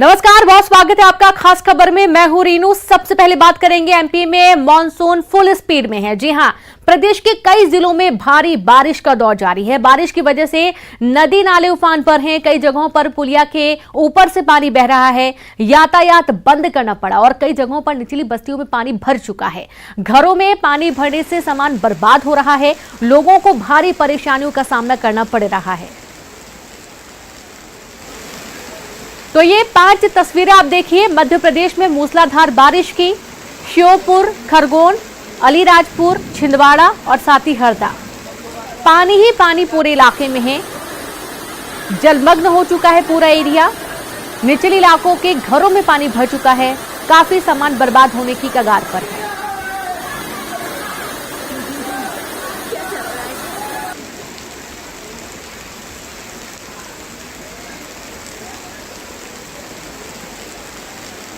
नमस्कार, बहुत स्वागत है आपका खास खबर में। मैं हूं रीनू। सबसे पहले बात करेंगे एमपी में मॉनसून फुल स्पीड में है। जी हां, प्रदेश के कई जिलों में भारी बारिश का दौर जारी है। बारिश की वजह से नदी नाले उफान पर हैं। कई जगहों पर पुलिया के ऊपर से पानी बह रहा है। यातायात बंद करना पड़ा और कई जगहों पर निचली बस्तियों में पानी भर चुका है। घरों में पानी भरने से सामान बर्बाद हो रहा है। लोगों को भारी परेशानियों का सामना करना पड़ रहा है। तो ये 5 तस्वीरें आप देखिए मध्य प्रदेश में मूसलाधार बारिश की। श्योपुर, खरगोन, अलीराजपुर, छिंदवाड़ा और साथ ही हरदा, पानी ही पानी पूरे इलाके में है। जलमग्न हो चुका है पूरा एरिया। निचले इलाकों के घरों में पानी भर चुका है। काफी सामान बर्बाद होने की कगार पर है।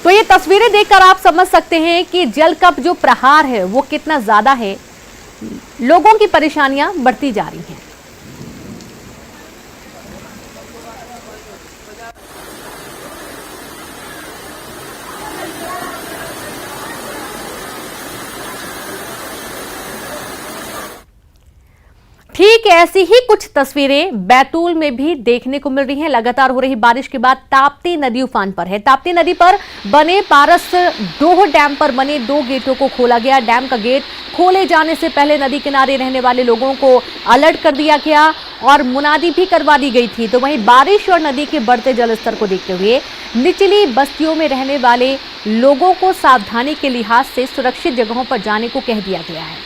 तो ये तस्वीरें देखकर आप समझ सकते हैं कि जल का जो प्रहार है वो कितना ज्यादा है। लोगों की परेशानियां बढ़ती जा रही हैं। ठीक ऐसी ही कुछ तस्वीरें बैतूल में भी देखने को मिल रही हैं। लगातार हो रही बारिश के बाद ताप्ती नदी उफान पर है। ताप्ती नदी पर बने पारस डोह डैम पर बने 2 गेटों को खोला गया। डैम का गेट खोले जाने से पहले नदी किनारे रहने वाले लोगों को अलर्ट कर दिया गया और मुनादी भी करवा दी गई थी। तो वहीं बारिश और नदी के बढ़ते जलस्तर को देखते हुए निचली बस्तियों में रहने वाले लोगों को सावधानी के लिहाज से सुरक्षित जगहों पर जाने को कह दिया गया है।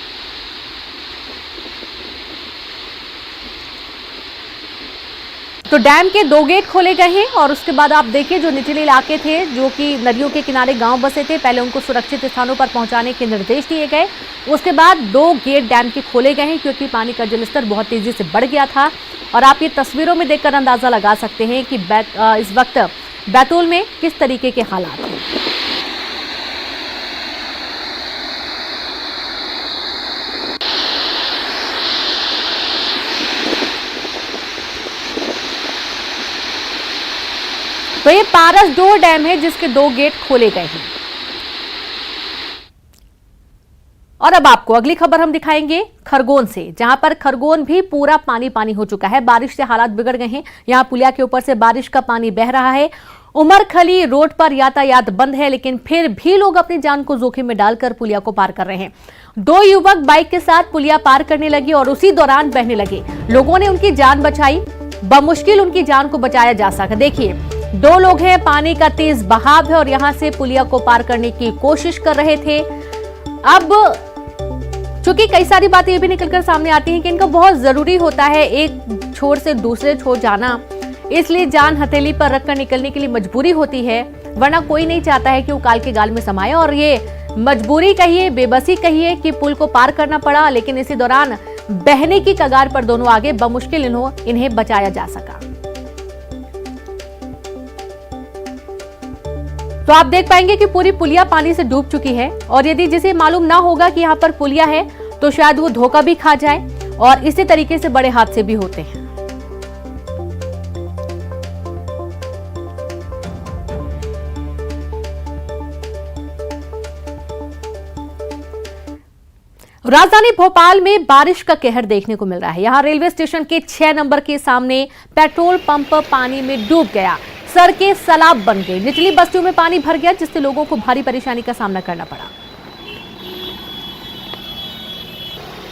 तो डैम के 2 गेट खोले गए हैं और उसके बाद आप देखिए जो निचले इलाके थे, जो कि नदियों के किनारे गांव बसे थे, पहले उनको सुरक्षित स्थानों पर पहुंचाने के निर्देश दिए गए। उसके बाद 2 गेट डैम के खोले गए हैं क्योंकि पानी का जलस्तर बहुत तेजी से बढ़ गया था। और आप ये तस्वीरों में देखकर अंदाजा लगा सकते हैं कि इस वक्त बैतूल में किस तरीके के हालात हैं। तो ये पारस डोह डैम है जिसके 2 गेट खोले गए हैं। और अब आपको अगली खबर हम दिखाएंगे खरगोन से, जहां पर खरगोन भी पूरा पानी पानी हो चुका है। बारिश से हालात बिगड़ गए हैं। यहां पुलिया के ऊपर से बारिश का पानी बह रहा है। उमरखली रोड पर यातायात बंद है, लेकिन फिर भी लोग अपनी जान को जोखिम में डालकर पुलिया को पार कर रहे हैं। 2 युवक बाइक के साथ पुलिया पार करने लगे और उसी दौरान बहने लगे। लोगों ने उनकी जान बचाई। बमुश्किल उनकी जान को बचाया जा सका। देखिए 2 लोग हैं, पानी का तेज बहाव है और यहां से पुलिया को पार करने की कोशिश कर रहे थे। अब चूंकि कई सारी बातें ये भी निकलकर सामने आती हैं कि इनका बहुत जरूरी होता है एक छोर से दूसरे छोर जाना, इसलिए जान हथेली पर रखकर निकलने के लिए मजबूरी होती है। वरना कोई नहीं चाहता है कि वो काल के गाल में समाये। और ये मजबूरी कहिए, बेबसी कहिए कि पुल को पार करना पड़ा, लेकिन इसी दौरान बहने की कगार पर दोनों आगे बमुश्किल इन्हें बचाया जा सका। तो आप देख पाएंगे कि पूरी पुलिया पानी से डूब चुकी है और यदि जिसे मालूम ना होगा कि यहाँ पर पुलिया है तो शायद वो धोखा भी खा जाए और इसी तरीके से बड़े हादसे भी होते हैं। राजधानी भोपाल में बारिश का कहर देखने को मिल रहा है। यहां रेलवे स्टेशन के 6 नंबर के सामने पेट्रोल पंप पानी में डूब गया। सड़कें सैलाब बन गई। निचली बस्तियों में पानी भर गया जिससे लोगों को भारी परेशानी का सामना करना पड़ा।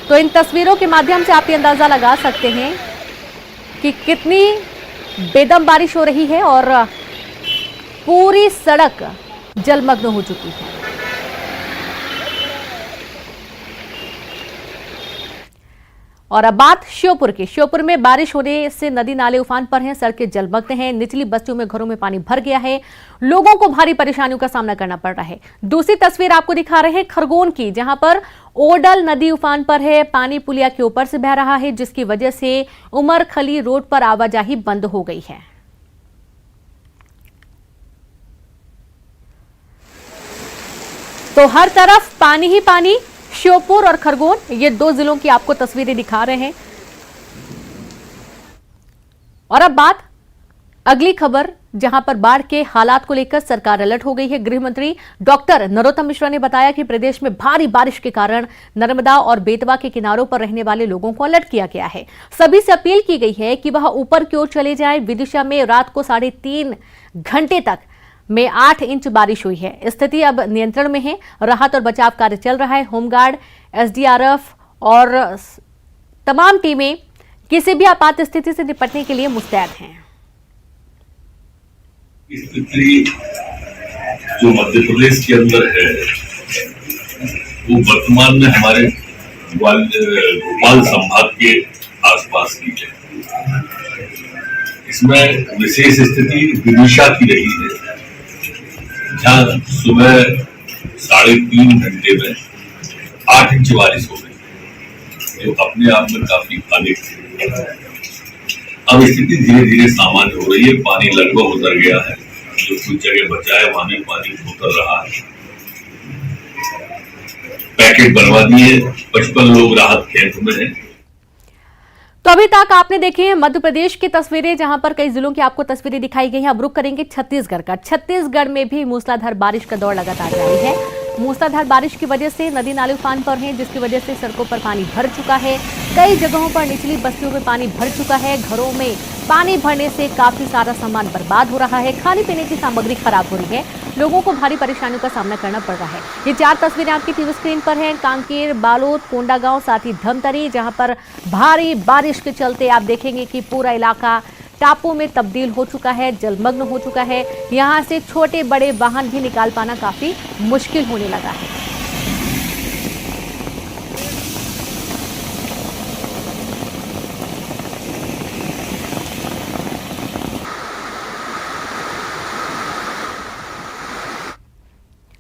तो इन तस्वीरों के माध्यम से आप ये अंदाजा लगा सकते हैं कि कितनी बेदम बारिश हो रही है और पूरी सड़क जलमग्न हो चुकी है। और अब बात श्योपुर की। श्योपुर में बारिश होने से नदी नाले उफान पर हैं, सड़कें जलमग्न हैं। निचली बस्तियों में घरों में पानी भर गया है। लोगों को भारी परेशानियों का सामना करना पड़ रहा है। दूसरी तस्वीर आपको दिखा रहे हैं खरगोन की, जहां पर ओडल नदी उफान पर है। पानी पुलिया के ऊपर से बह रहा है जिसकी वजह से उमरखली रोड पर आवाजाही बंद हो गई है। तो हर तरफ पानी ही पानी। श्योपुर और खरगोन, ये 2 जिलों की आपको तस्वीरें दिखा रहे हैं। और अब बात अगली खबर जहां पर बाढ़ के हालात को लेकर सरकार अलर्ट हो गई है। गृह मंत्री डॉक्टर नरोत्तम मिश्रा ने बताया कि प्रदेश में भारी बारिश के कारण नर्मदा और बेतवा के किनारों पर रहने वाले लोगों को अलर्ट किया गया है। सभी से अपील की गई है कि वह ऊपर की ओर चले जाएं। विदिशा में रात को 3.5 घंटे तक में 8 इंच बारिश हुई है। स्थिति अब नियंत्रण में है। राहत और बचाव कार्य चल रहा है। होमगार्ड, एसडीआरएफ और तमाम टीमें किसी भी आपात स्थिति से निपटने के लिए मुस्तैद हैं। स्थिति जो मध्य प्रदेश के अंदर है वो वर्तमान में हमारे भोपाल संभाग के आसपास की है। इसमें विशेष स्थिति विदिशा की रही है, जहाँ सुबह 3.5 घंटे में 8 इंच बारिश हो गई, जो अपने आप में काफी अधिक है। अब स्थिति धीरे धीरे सामान्य हो रही है। पानी लगभग उतर गया है, जो कुछ जगह बचा है वहां भी पानी उतर रहा है। पैकेट बनवा दिए, 55 लोग राहत कैंप में हैं। तो अभी तक आपने देखे हैं मध्य प्रदेश की तस्वीरें, जहां पर कई जिलों की आपको तस्वीरें दिखाई गई हैं। अब रुक करेंगे छत्तीसगढ़ का। छत्तीसगढ़ में भी मूसलाधार बारिश का दौर लगातार जारी है। मूसलाधार बारिश की वजह से नदी नाले उफान पर हैं, जिसकी वजह से सड़कों पर पानी भर चुका है। कई जगहों पर निचली बस्तियों में पानी भर चुका है। घरों में पानी भरने से काफी सारा सामान बर्बाद हो रहा है। खाने पीने की सामग्री खराब हो रही है। लोगों को भारी परेशानियों का सामना करना पड़ रहा है। ये 4 तस्वीरें आपकी टीवी स्क्रीन पर हैं। कांकेर, बालोद, कोंडागांव, साथ ही धमतरी, जहां पर भारी बारिश के चलते आप देखेंगे कि पूरा इलाका टापू में तब्दील हो चुका है, जलमग्न हो चुका है। यहां से छोटे बड़े वाहन भी निकाल पाना काफी मुश्किल होने लगा है।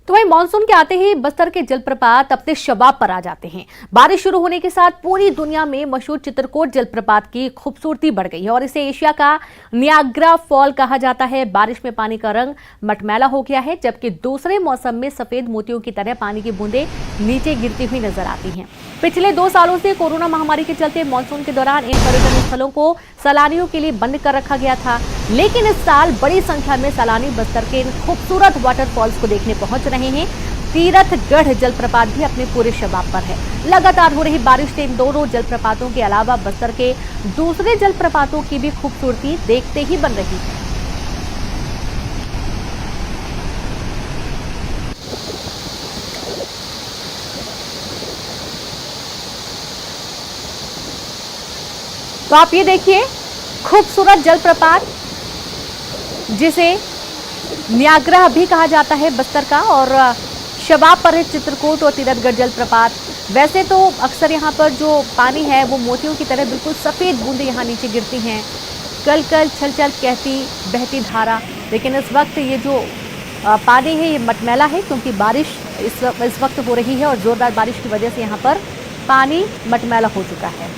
तो वही मानसून के आते ही बस्तर के जलप्रपात अपने शबाब पर आ जाते हैं। बारिश शुरू होने के साथ पूरी दुनिया में मशहूर चित्रकूट जलप्रपात की खूबसूरती बढ़ गई है और इसे एशिया का नियाग्रा फॉल कहा जाता है। बारिश में पानी का रंग मटमैला हो गया है, जबकि दूसरे मौसम में सफेद मोतियों की तरह पानी की बूंदें नीचे गिरती हुई नजर आती हैं। पिछले 2 सालों से कोरोना महामारी के चलते मानसून के दौरान इन पर्यटन स्थलों को सैलानियों के लिए बंद कर रखा गया था, लेकिन इस साल बड़ी संख्या में सैलानी बस्तर के इन खूबसूरत वाटरफॉल्स को देखने पहुंच रहे हैं। तीरथगढ़ जलप्रपात भी अपने पूरे शबाब पर है। लगातार हो रही बारिश से इन दोनों जलप्रपातों के अलावा बस्तर के दूसरे जलप्रपातों की भी खूबसूरती देखते ही बन रही है। तो आप ये देखिए खूबसूरत जलप्रपात, जिसे नियाग्रा भी कहा जाता है बस्तर का, और शबाब पर है चित्रकूट और तीरथगढ़ जलप्रपात। वैसे तो अक्सर यहाँ पर जो पानी है वो मोतियों की तरह बिल्कुल सफ़ेद बूंदें यहाँ नीचे गिरती हैं, कल कल छल छल कहती बहती धारा। लेकिन इस वक्त ये जो पानी है ये मटमैला है, क्योंकि बारिश इस वक्त हो रही है और ज़ोरदार बारिश की वजह से यहाँ पर पानी मटमैला हो चुका है।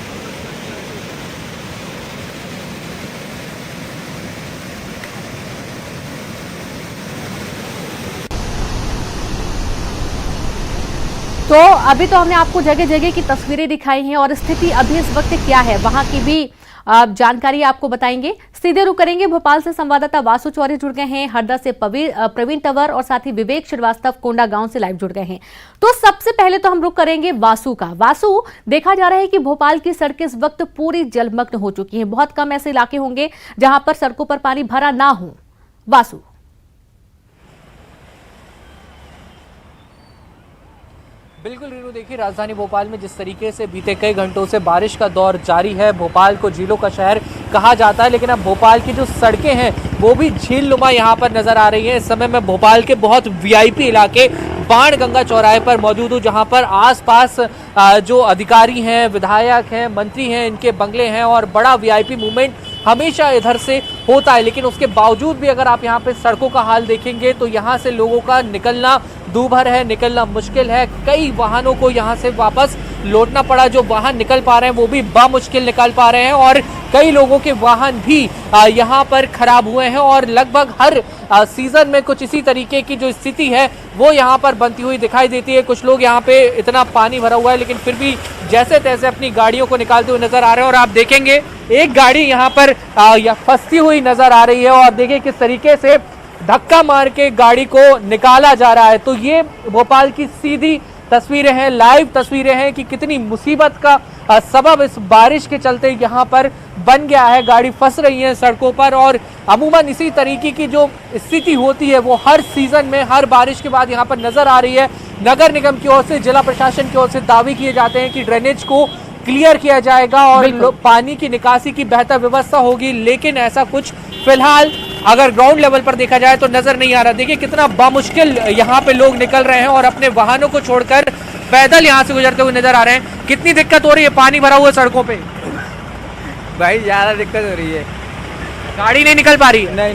तो अभी तो हमने आपको जगह जगह की तस्वीरें दिखाई हैं और स्थिति अभी इस वक्त क्या है वहां की भी जानकारी आपको बताएंगे। सीधे रुक करेंगे भोपाल से। संवाददाता वासु चौरे जुड़ गए हैं, हरदा से प्रवीण तंवर और साथ ही विवेक श्रीवास्तव कोंडागांव से लाइव जुड़ गए हैं। तो सबसे पहले तो हम रुक करेंगे वासु का। वासु, देखा जा रहा है कि भोपाल की सड़कें इस वक्त पूरी जलमग्न हो चुकी हैं। बहुत कम ऐसे इलाके होंगे जहां पर सड़कों पर पानी भरा ना हो। वासु, बिल्कुल रीनू, देखिए राजधानी भोपाल में जिस तरीके से बीते कई घंटों से बारिश का दौर जारी है, भोपाल को झीलों का शहर कहा जाता है, लेकिन अब भोपाल की जो सड़कें हैं वो भी झीलनुमा यहाँ पर नज़र आ रही हैं। इस समय मैं भोपाल के बहुत वीआईपी इलाके बाणगंगा चौराहे पर मौजूद हूँ, जहाँ पर आसपास जो अधिकारी हैं, विधायक हैं, मंत्री हैं, इनके बंगले हैं और बड़ा वीआईपी मूवमेंट हमेशा इधर से होता है। लेकिन उसके बावजूद भी अगर आप यहाँ पे सड़कों का हाल देखेंगे तो यहाँ से लोगों का निकलना दूभर है, निकलना मुश्किल है। कई वाहनों को यहाँ से वापस लौटना पड़ा। जो वाहन निकल पा रहे हैं वो भी बामुश्किल निकल पा रहे हैं और कई लोगों के वाहन भी यहाँ पर खराब हुए हैं और लगभग हर सीजन में कुछ इसी तरीके की जो स्थिति है वो यहाँ पर बनती हुई दिखाई देती है। कुछ लोग यहाँ पे इतना पानी भरा हुआ है लेकिन फिर भी जैसे तैसे अपनी गाड़ियों को निकालते हुए नजर आ रहे हैं और आप देखेंगे एक गाड़ी यहाँ पर फंसी हुई नजर आ रही है और देखिए किस तरीके से धक्का मार के गाड़ी को निकाला जा रहा है। तो ये भोपाल की सीधी तस्वीरें हैं, लाइव तस्वीरें हैं कि कितनी मुसीबत का सबब इस बारिश के चलते यहाँ पर बन गया है। गाड़ी फंस रही है सड़कों पर और अमूमन इसी तरीके की जो स्थिति होती है वो हर सीजन में, हर बारिश के बाद यहाँ पर नजर आ रही है। नगर निगम की ओर से, जिला प्रशासन की ओर से दावे किए जाते हैं कि ड्रेनेज को क्लियर किया जाएगा और पानी की निकासी की बेहतर व्यवस्था होगी, लेकिन ऐसा कुछ फिलहाल अगर ग्राउंड लेवल पर देखा जाए तो नजर नहीं आ रहा। देखिए कितना बामुश्किल यहाँ पे लोग निकल रहे हैं और अपने वाहनों को छोड़कर पैदल यहाँ से गुजरते हुए नजर आ रहे हैं। कितनी दिक्कत हो रही है, पानी भरा हुआ सड़कों पे? भाई ज़्यादा दिक्कत हो रही है, गाड़ी नहीं निकल पा रही है। नहीं,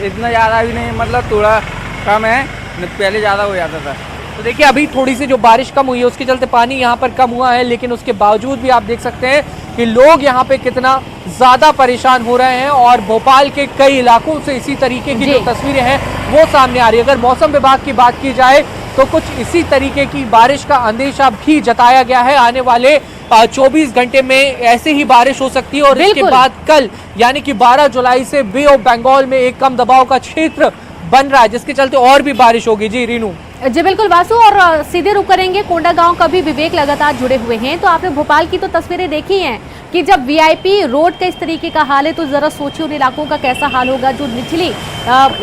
इतना ज़्यादा भी नहीं, मतलब थोड़ा कम है, पहले ज़्यादा हो जाता था। तो देखिए अभी थोड़ी सी जो बारिश कम हुई है उसके चलते पानी यहाँ पर कम हुआ है, लेकिन उसके बावजूद भी आप देख सकते हैं कि लोग यहाँ पे कितना ज्यादा परेशान हो रहे हैं और भोपाल के कई इलाकों से इसी तरीके की जो तस्वीरें हैं वो सामने आ रही है। अगर मौसम विभाग की बात की जाए तो कुछ इसी तरीके की बारिश का अंदेशा भी जताया गया है। आने वाले 24 घंटे में ऐसे ही बारिश हो सकती है और इसके बाद कल यानी कि 12 जुलाई से बे ऑफ बंगाल में एक कम दबाव का क्षेत्र बन रहा है, जिसके चलते और भी बारिश होगी। जी रीनू। जी बिल्कुल वासु, और सीधे रुक करेंगे कोंडागांव का भी विवेक लगातार जुड़े हुए हैं। तो आपने भोपाल की तो तस्वीरें देखी हैं कि जब वीआईपी रोड का इस तरीके का हाल है तो जरा सोचिए उन इलाकों का कैसा हाल होगा जो निचली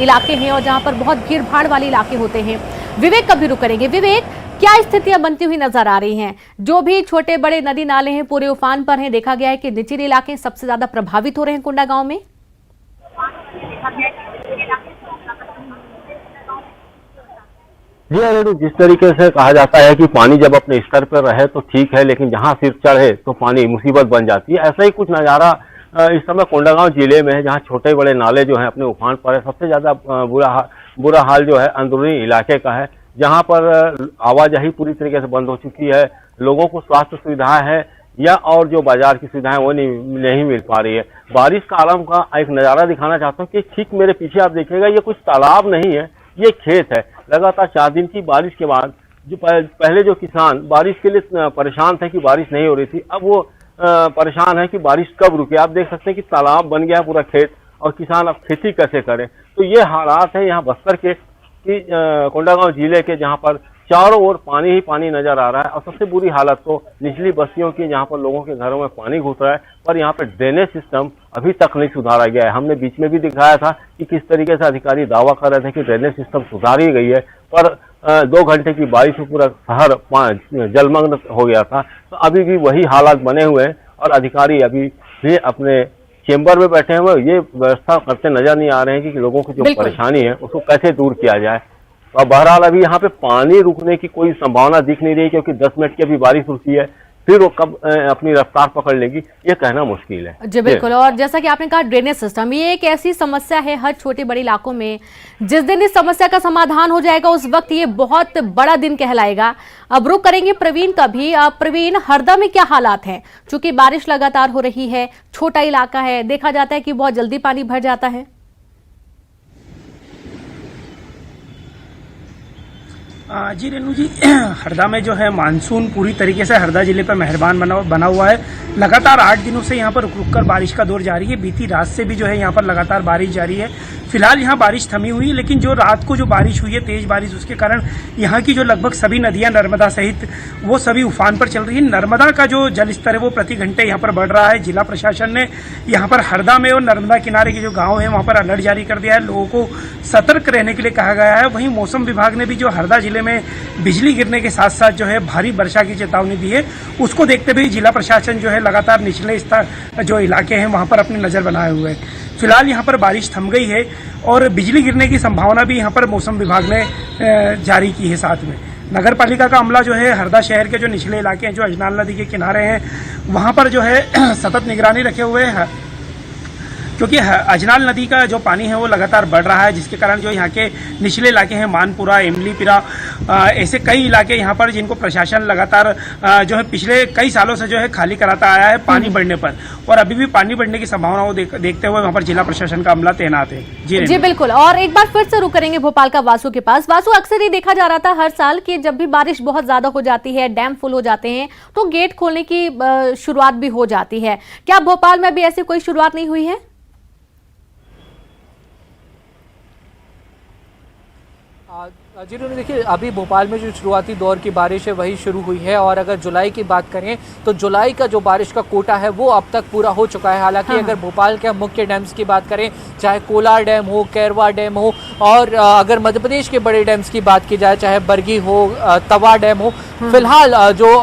इलाके हैं और जहां पर बहुत भीड़ भाड़ वाले इलाके होते हैं। विवेक कभी रुक करेंगे। विवेक, क्या स्थितियां बनती हुई नजर आ रही हैं? जो भी छोटे बड़े नदी नाले हैं पूरे उफान पर हैं। देखा गया है कि निचले इलाके सबसे ज्यादा प्रभावित हो रहे हैं कोंडागांव में। जी रेणु, जिस तरीके से कहा जाता है कि पानी जब अपने स्तर पर रहे तो ठीक है, लेकिन जहां सिर चढ़े तो पानी मुसीबत बन जाती है। ऐसा ही कुछ नज़ारा इस समय कोंडागांव जिले में है, जहां छोटे बड़े नाले जो हैं अपने उफान पर है। सबसे ज्यादा बुरा हाल जो है अंदरूनी इलाके का है, जहां पर आवाजाही पूरी तरीके से बंद हो चुकी है। लोगों को स्वास्थ्य सुविधाएं है या और जो बाजार की सुविधाएं वो नहीं मिल पा रही है। बारिश का आलम का एक नज़ारा दिखाना चाहता हूँ कि ठीक मेरे पीछे आप देखिएगा, ये कुछ तालाब नहीं है, ये खेत है। लगातार 4 दिन की बारिश के बाद जो पहले जो किसान बारिश के लिए परेशान थे कि बारिश नहीं हो रही थी, अब वो परेशान है कि बारिश कब रुके। आप देख सकते हैं कि तालाब बन गया है पूरा खेत और किसान अब खेती कैसे करें। तो ये हालात है यहाँ बस्तर के कि कोंडागांव जिले के, जहाँ पर चारों ओर पानी ही पानी नजर आ रहा है। और सबसे बुरी हालत तो निचली बस्तियों की, जहाँ पर लोगों के घरों में पानी घुस रहा है, पर यहाँ पर ड्रेनेज सिस्टम अभी तक नहीं सुधारा गया है। हमने बीच में भी दिखाया था कि किस तरीके से अधिकारी दावा कर रहे थे कि ड्रेनेज सिस्टम सुधारी गई है, पर 2 घंटे की बारिश में पूरा शहर जलमग्न हो गया था। तो अभी भी वही हालात बने हुए हैं और अधिकारी अभी भी अपने चेंबर में बैठे हुए ये व्यवस्था करते नजर नहीं आ रहे हैं कि लोगों की जो परेशानी है उसको कैसे दूर किया जाए। और बहरहाल अभी यहाँ पे पानी रुकने की कोई संभावना दिख नहीं रही, क्योंकि 10 मिनट की अभी बारिश रुकी है, फिर वो कब अपनी रफ्तार पकड़ लेगी ये कहना मुश्किल है। जी बिल्कुल, और जैसा कि आपने कहा ड्रेनेज सिस्टम, ये एक ऐसी समस्या है हर छोटे बड़े इलाकों में। जिस दिन इस समस्या का समाधान हो जाएगा उस वक्त ये बहुत बड़ा दिन कहलाएगा। अब रुक करेंगे प्रवीण का भी। प्रवीण, हरदा में क्या हालात हैं? चूंकि बारिश लगातार हो रही है, छोटा इलाका है, देखा जाता है कि बहुत जल्दी पानी भर जाता है। जी रेणु जी, हरदा में जो है मानसून पूरी तरीके से हरदा जिले पर मेहरबान बना हुआ है। लगातार 8 दिनों से यहाँ पर रुक रुक कर बारिश का दौर जारी है। बीती रात से भी जो है यहाँ पर लगातार बारिश जारी है। फिलहाल यहाँ बारिश थमी हुई है, लेकिन जो रात को जो बारिश हुई है, तेज बारिश, उसके कारण यहाँ की जो लगभग सभी नदियां नर्मदा सहित वो सभी उफान पर चल रही है। नर्मदा का जो जल स्तर है वो प्रति घंटे यहाँ पर बढ़ रहा है। जिला प्रशासन ने यहाँ पर हरदा में और नर्मदा किनारे के जो गाँव है वहाँ पर अलर्ट जारी कर दिया है, लोगों को सतर्क रहने के लिए कहा गया है। वहीं मौसम विभाग ने भी जो हरदा जिले में बिजली गिरने के साथ साथ जो है भारी वर्षा की चेतावनी दी है, उसको देखते हुए जिला प्रशासन जो है लगातार निचले स्तर जो इलाके हैं वहां पर अपनी नजर बनाए हुए है। फिलहाल यहाँ पर बारिश थम गई है और बिजली गिरने की संभावना भी यहाँ पर मौसम विभाग ने जारी की है। साथ में नगर पालिका का अमला जो है हरदा शहर के जो निचले इलाके हैं, जो अजनाल नदी के किनारे हैं, वहां पर जो है सतत निगरानी रखे हुए हैं। क्योंकि अजनाल नदी का जो पानी है वो लगातार बढ़ रहा है, जिसके कारण जो यहाँ के निचले इलाके हैं, मानपुरा, इमलीपिरा, ऐसे कई इलाके यहाँ पर जिनको प्रशासन लगातार जो है पिछले कई सालों से जो है खाली कराता आया है पानी बढ़ने पर, और अभी भी पानी बढ़ने की संभावना को देखते हुए वहाँ पर जिला प्रशासन का अमला तैनात है। जी बिल्कुल। और एक बार फिर से रुक करेंगे भोपाल का वासु के पास। वासु, अक्सर ये देखा जा रहा था हर साल कि जब भी बारिश बहुत ज्यादा हो जाती है, डैम फुल हो जाते हैं, तो गेट खोलने की शुरुआत भी हो जाती है। क्या भोपाल में भी ऐसी कोई शुरुआत नहीं हुई है? जी देखिए, अभी भोपाल में जो शुरुआती दौर की बारिश है वही शुरू हुई है, और अगर जुलाई की बात करें तो जुलाई का जो बारिश का कोटा है वो अब तक पूरा हो चुका है। हालांकि अगर भोपाल के मुख्य डैम्स की बात करें, चाहे कोलार डैम हो, कैरवा डैम हो, और अगर मध्य प्रदेश के बड़े डैम्स की बात की जाए, चाहे बरगी हो, तवा डैम हो, फिलहाल जो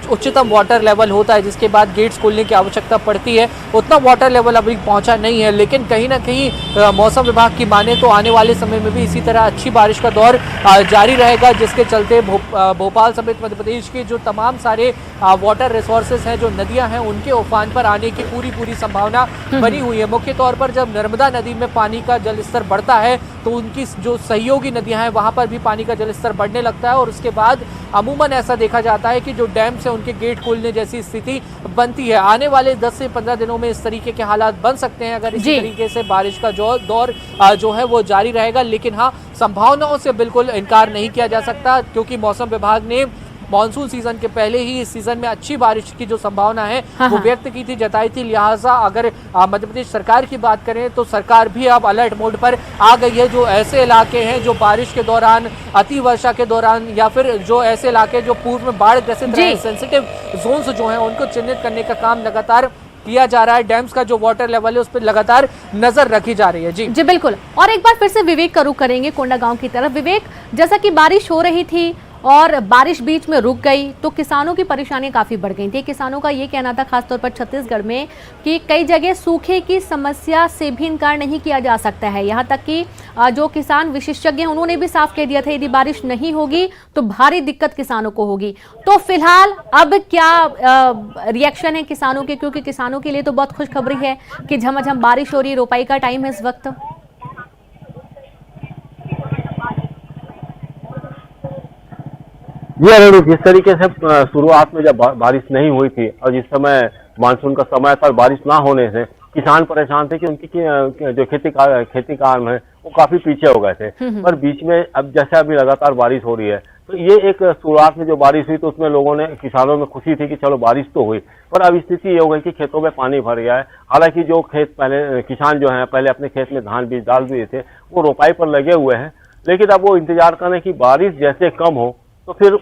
उच्चतम वाटर लेवल होता है जिसके बाद गेट्स खोलने की आवश्यकता पड़ती है, उतना वाटर लेवल अभी पहुंचा नहीं है। लेकिन कहीं ना कहीं मौसम विभाग की माने तो आने वाले समय में भी इसी तरह अच्छी बारिश का दौर जारी रहेगा, जिसके चलते भोपाल समेत मध्य प्रदेश के जो तमाम सारे वाटर रिसोर्सेज हैं, जो नदियां हैं, उनके उफान पर आने की पूरी संभावना बनी हुई है। मुख्य तौर पर जब नर्मदा नदी में पानी का जल स्तर बढ़ता है तो उनकी जो सहयोगी नदियां हैं वहां पर भी पानी का जल स्तर बढ़ने लगता है, और उसके बाद अमूमन ऐसा देखा जाता है कि जो डैम से उनके गेट खोलने जैसी स्थिति बनती है। आने वाले 10 से 15 दिनों में इस तरीके के हालात बन सकते हैं अगर इसी तरीके से बारिश का दौर जो है वो जारी रहेगा। लेकिन हाँ, संभावनाओं से बिल्कुल इनकार नहीं किया जा सकता, क्योंकि मौसम विभाग ने मॉनसून सीजन के पहले ही इस सीजन में अच्छी बारिश की जो संभावना है वो व्यक्त की थी, जताई थी। लिहाजा अगर मध्य प्रदेश सरकार की बात करें तो सरकार भी अब अलर्ट मोड पर आ गई है। जो ऐसे इलाके हैं जो बारिश के दौरान, अति वर्षा के दौरान, या फिर जो ऐसे इलाके जो पूर्व में बाढ़ जैसे सेंसिटिव जोन्स जो हैं उनको चिन्हित करने का काम लगातार किया जा रहा है। डैम्स का जो वाटर लेवल है उस पर लगातार नजर रखी जा रही है। जी बिल्कुल। और एक बार फिर से विवेक का रुख करेंगे कोंडागांव की तरफ। विवेक, जैसा कि बारिश हो रही थी और बारिश बीच में रुक गई तो किसानों की परेशानियां काफी बढ़ गई थी। किसानों का ये कहना था, खासतौर पर छत्तीसगढ़ में, कि कई जगह सूखे की समस्या से भी इनकार नहीं किया जा सकता है। यहाँ तक कि जो किसान विशेषज्ञ हैं उन्होंने भी साफ कह दिया था यदि बारिश नहीं होगी तो भारी दिक्कत किसानों को होगी। तो फिलहाल अब क्या रिएक्शन है किसानों के, क्योंकि किसानों के लिए तो बहुत खुशखबरी है कि झमाझम बारिश हो रही है, रोपाई का टाइम है इस वक्त। जी अरुण, जिस तरीके से शुरुआत में जब बारिश नहीं हुई थी और जिस समय मानसून का समय पर बारिश ना होने से किसान परेशान थे कि उनकी जो खेती काम है वो काफी पीछे हो गए थे। पर बीच में अब जैसे अभी लगातार बारिश हो रही है तो ये एक शुरुआत में जो बारिश हुई तो उसमें लोगों ने, किसानों में खुशी थी कि चलो बारिश तो हुई, पर अब स्थिति ये हो गई कि खेतों में पानी भर गया है। हालांकि जो खेत पहले किसान जो है पहले अपने खेत में धान बीज डाल दिए थे वो रोपाई पर लगे हुए हैं, लेकिन अब वो इंतजार कर रहे हैं कि बारिश जैसे कम हो तो फिर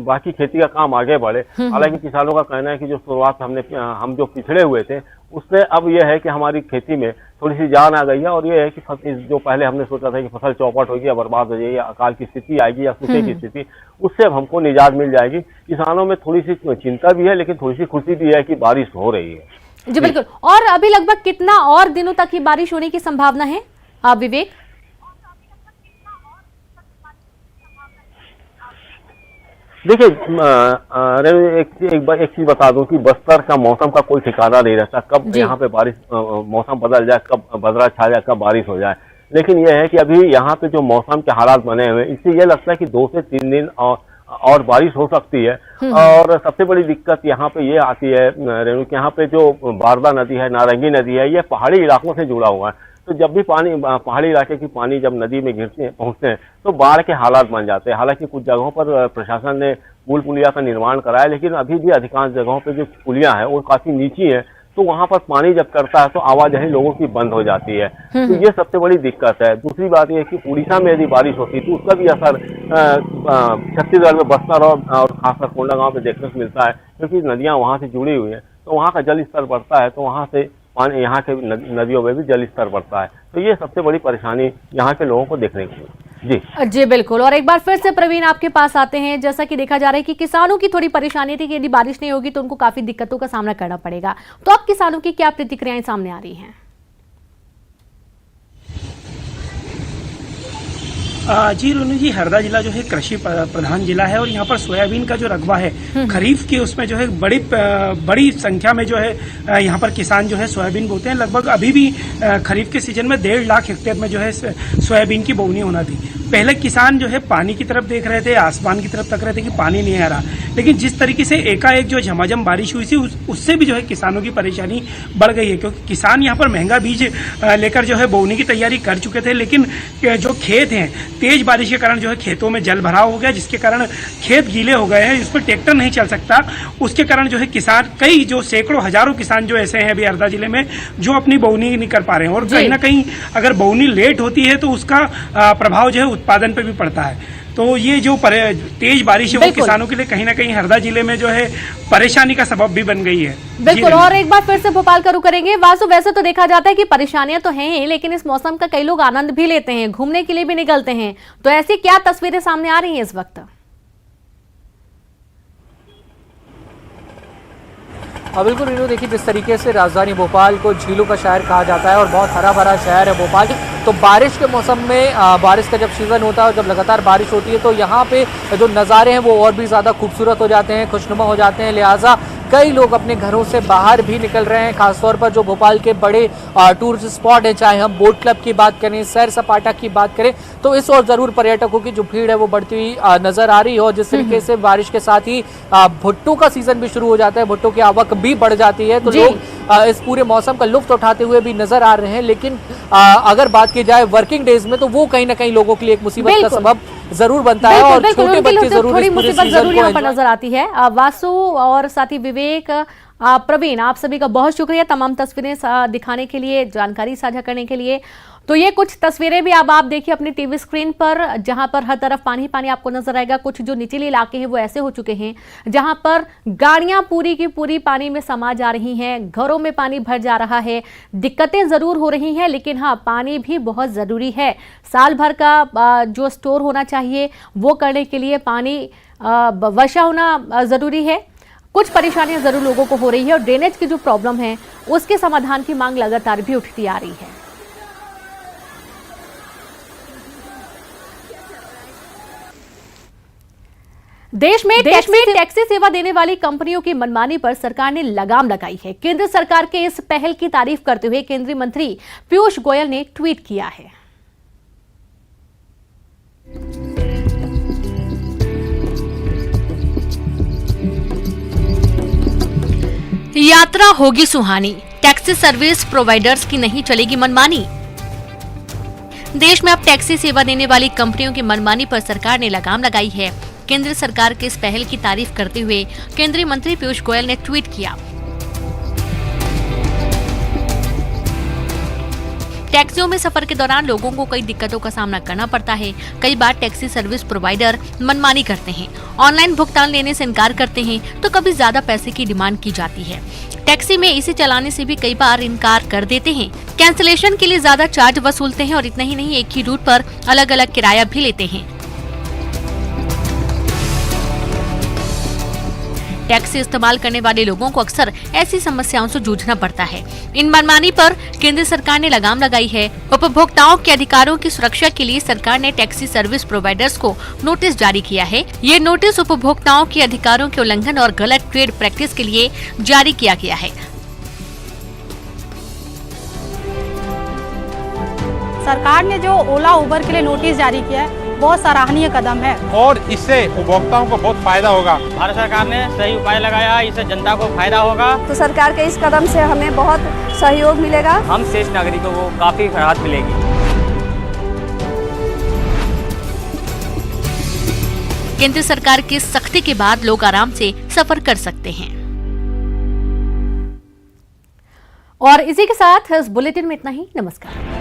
बाकी खेती का काम आगे बढ़े। हालांकि किसानों का कहना है कि जो शुरुआत हम जो पिछड़े हुए थे उससे अब यह है कि हमारी खेती में थोड़ी सी जान आ गई है, और ये है कि जो पहले हमने सोचा था कि फसल चौपट होगी या बर्बाद हो जाएगी या अकाल की स्थिति आएगी या सूखे की स्थिति, उससे अब हमको निजात मिल जाएगी। किसानों में थोड़ी सी चिंता भी है लेकिन थोड़ी सी खुशी भी है कि बारिश हो रही है। जी बिल्कुल। और अभी लगभग कितना और दिनों तक ये बारिश होने की संभावना है विवेक? देखिए एक चीज बता दूं कि बस्तर का मौसम का कोई ठिकाना नहीं रहता, कब यहाँ पे बारिश मौसम बदल जाए, कब बदला छा जाए, कब बारिश हो जाए। लेकिन यह है कि अभी यहाँ पे जो मौसम के हालात बने हुए हैं इससे ये लगता है कि 2 से 3 दिन और बारिश हो सकती है। और सबसे बड़ी दिक्कत यहाँ पे ये आती है रेणु, यहाँ पे जो बारदा नदी है, नारंगी नदी है, ये पहाड़ी इलाकों से जुड़ा हुआ है। तो जब भी पहाड़ी इलाके की पानी जब नदी में पहुंचते हैं तो बाढ़ के हालात बन जाते हैं। हालांकि कुछ जगहों पर प्रशासन ने पुल पुलिया का निर्माण कराया, लेकिन अभी भी अधिकांश जगहों पे जो पुलियां हैं वो काफी नीची हैं, तो वहां पर पानी जब करता है तो आवाजाही लोगों की बंद हो जाती है। तो ये सबसे बड़ी दिक्कत है। दूसरी बात यह कि उड़ीसा में यदि बारिश होती तो उसका भी असर छत्तीसगढ़ में बस्तर और खासकर कोंडागांव में देखने को मिलता है, क्योंकि नदियां वहां से जुड़ी हुई है, तो वहां का जल स्तर बढ़ता है तो वहां से पानी, यहाँ के नदियों में भी जल स्तर बढ़ता है। तो ये सबसे बड़ी परेशानी यहाँ के लोगों को देखने को। जी बिल्कुल। और एक बार फिर से प्रवीण आपके पास आते हैं। जैसा कि देखा जा रहा है कि किसानों की थोड़ी परेशानी थी कि यदि बारिश नहीं होगी तो उनको काफी दिक्कतों का सामना करना पड़ेगा, तो अब किसानों की क्या प्रतिक्रियाएं सामने आ रही हैं? जी रोनू जी, हरदा जिला जो है कृषि प्रधान जिला है और यहाँ पर सोयाबीन का जो रकबा है खरीफ के उसमें जो है बड़ी संख्या में जो है यहाँ पर किसान जो है सोयाबीन बोते हैं। लगभग अभी भी खरीफ के सीजन में 1.5 लाख हेक्टेयर में जो है सोयाबीन की बोवनी होना थी। पहले किसान जो है पानी की तरफ देख रहे थे, आसमान की तरफ तक रहे थे कि पानी नहीं आ रहा, लेकिन जिस तरीके से एकाएक जो झमाझम बारिश हुई थी उससे भी जो है किसानों की परेशानी बढ़ गई है, क्योंकि किसान यहाँ पर महंगा बीज लेकर जो है बोवनी की तैयारी कर चुके थे, लेकिन जो खेत हैं तेज बारिश के कारण जो है खेतों में जल भराव हो गया, जिसके कारण खेत गीले हो गए हैं, इस पर ट्रैक्टर नहीं चल सकता। उसके कारण जो है किसान कई जो सैकड़ों हजारों किसान जो ऐसे हैं अभी हरदा जिले में जो अपनी बोवनी नहीं कर पा रहे हैं, और कहीं ना कहीं अगर बोवनी लेट होती है तो उसका प्रभाव जो है उत्पादन पे भी पड़ता है। तो ये जो तेज बारिश है वो किसानों के लिए कहीं ना कहीं हरदा जिले में जो है परेशानी का सबब भी बन गई है। बिल्कुल, और एक बार फिर से भोपाल का रुख करेंगे। वासु, वैसे तो देखा जाता है कि परेशानियां तो हैं ही, लेकिन इस मौसम का कई लोग आनंद भी लेते हैं, घूमने के लिए भी निकलते हैं, तो ऐसी क्या तस्वीरें सामने आ रही हैं इस वक्त? बिल्कुल रीनू, देखिए जिस तरीके से राजधानी भोपाल को झीलों का शहर कहा जाता है और बहुत हरा भरा शहर है भोपाल, तो बारिश के मौसम में बारिश का जब सीज़न होता है और जब लगातार बारिश होती है तो यहाँ पे जो नज़ारे हैं वो और भी ज़्यादा खूबसूरत हो जाते हैं, खुशनुमा हो जाते हैं। लिहाजा कई लोग अपने घरों से बाहर भी निकल रहे हैं, खासतौर पर जो भोपाल के बड़े टूरिस्ट स्पॉट हैं, चाहे हम बोट क्लब की बात करें, सैर सपाटा की बात करें, तो इस और ज़रूर पर्यटकों की जो भीड़ है वो बढ़ती हुई नज़र आ रही है। और जिस तरीके से बारिश के साथ ही भुट्टो का सीज़न भी शुरू हो जाता है, भुट्टो की आवक भी बढ़ जाती है, तो लोग इस पूरे मौसम का लुत्फ उठाते हुए भी नजर आ रहे हैं। लेकिन अगर बात की जाए वर्किंग डेज में तो वो कहीं ना कहीं लोगों के लिए एक मुसीबत का सबब जरूर बनता है और छोटे बच्चे जरूर थोड़ी मुसीबत जरूर यहाँ पर नजर आती है। वासु और साथी विवेक, प्रवीण, आप सभी का बहुत शुक्रिया तमाम तस्वीरें दिखाने के लिए, जानकारी साझा करने के लिए। तो ये कुछ तस्वीरें भी अब आप देखिए अपनी टीवी स्क्रीन पर, जहां पर हर तरफ पानी पानी आपको नजर आएगा। कुछ जो निचले इलाके हैं वो ऐसे हो चुके हैं जहां पर गाड़ियां पूरी की पूरी पानी में समा जा रही हैं, घरों में पानी भर जा रहा है। दिक्कतें जरूर हो रही हैं, लेकिन हाँ, पानी भी बहुत जरूरी है। साल भर का जो स्टोर होना चाहिए वो करने के लिए पानी वर्षा होना जरूरी है। कुछ परेशानियां जरूर लोगों को हो रही है और ड्रेनेज की जो प्रॉब्लम है उसके समाधान की मांग लगातार भी उठती आ रही है। देश में टैक्सी सेवा देने वाली कंपनियों की मनमानी पर सरकार ने लगाम लगाई है। केंद्र सरकार के इस पहल की तारीफ करते हुए केंद्रीय मंत्री पीयूष गोयल ने ट्वीट किया है। यात्रा होगी सुहानी, टैक्सी सर्विस प्रोवाइडर्स की नहीं चलेगी मनमानी। देश में अब टैक्सी सेवा देने वाली कंपनियों की मनमानी पर सरकार ने लगाम लगाई है। केंद्र सरकार के इस पहल की तारीफ करते हुए केंद्रीय मंत्री पीयूष गोयल ने ट्वीट किया। टैक्सियों में सफर के दौरान लोगों को कई दिक्कतों का सामना करना पड़ता है। कई बार टैक्सी सर्विस प्रोवाइडर मनमानी करते हैं, ऑनलाइन भुगतान लेने से इनकार करते हैं, तो कभी ज्यादा पैसे की डिमांड की जाती है। टैक्सी में इसे चलाने से भी कई बार इनकार कर देते हैं, कैंसिलेशन के लिए ज्यादा चार्ज वसूलते हैं और इतना ही नहीं, एक ही रूट पर अलग अलग किराया भी लेते हैं। टैक्सी इस्तेमाल करने वाले लोगों को अक्सर ऐसी समस्याओं से जूझना पड़ता है। इन मनमानी पर केंद्र सरकार ने लगाम लगाई है। उपभोक्ताओं के अधिकारों की सुरक्षा के लिए सरकार ने टैक्सी सर्विस प्रोवाइडर्स को नोटिस जारी किया है। ये नोटिस उपभोक्ताओं के अधिकारों के उल्लंघन और गलत ट्रेड प्रैक्टिस के लिए जारी किया गया है। सरकार ने जो ओला उबर के लिए नोटिस जारी किया है बहुत सराहनीय कदम है और इससे उपभोक्ताओं को बहुत फायदा होगा। भारत सरकार ने सही उपाय लगाया, इससे जनता को फायदा होगा। तो सरकार के इस कदम से हमें बहुत सहयोग मिलेगा। हम शेष नागरिकों को काफी राहत मिलेगी। केंद्र सरकार की सख्ती के बाद लोग आराम से सफर कर सकते हैं। और इसी के साथ इस बुलेटिन में इतना ही। नमस्कार।